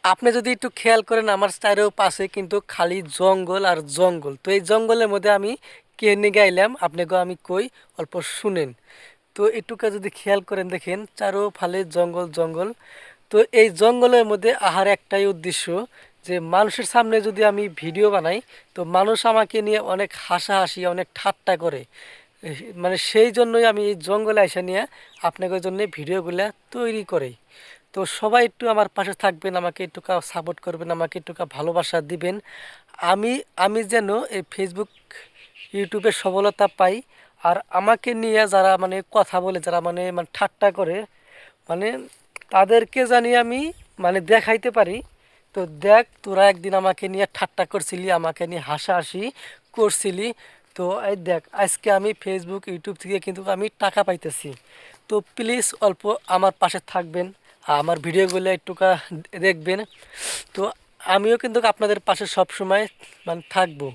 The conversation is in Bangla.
আপনি যদি একটু খেয়াল করেন আমার চারপাশে কিন্তু খালি জঙ্গল আর জঙ্গল। তো এই জঙ্গলের মধ্যে আমি কেনে গাইলাম আপনাকে আমি কই অল্প শুনেন। তো একটুকা যদি খেয়াল করেন দেখেন চারোফালে জঙ্গল জঙ্গল। তো এই জঙ্গলের মধ্যে আহার একটাই উদ্দেশ্য যে মানুষের সামনে যদি আমি ভিডিও বানাই তো মানুষ আমাকে নিয়ে অনেক হাসাহাসি অনেক ঠাট্টা করে। মানে সেই জন্যই আমি এই জঙ্গলে এসে নিয়ে আপনাদের জন্য ভিডিওগুলা তৈরি করে। তো সবাই একটু আমার পাশে থাকবেন, আমাকে একটু সাপোর্ট করবেন, আমাকে একটু ভালোবাসা দিবেন। আমি আমি যেন এই ফেসবুক ইউটিউবে সফলতা পাই। আর আমাকে নিয়ে যারা মানে কথা বলে, যারা মানে মানে ঠাট্টা করে, মানে তাদেরকে জানি আমি মানে দেখাইতে পারি। তো দেখ তোরা একদিন আমাকে নিয়ে ঠাট্টা করছিলি, আমাকে নিয়ে হাসাহাসি করছিলি। তো এই দেখ আজকে আমি ফেসবুক ইউটিউব থেকে কিন্তু আমি টাকা পাইতেছি। তো প্লিজ অল্প আমার পাশে থাকবেন, আমার ভিডিওগুলো একটুকা দেখবেন। তো আমিও কিন্তু আপনাদের পাশে সব সময় মানে থাকবো।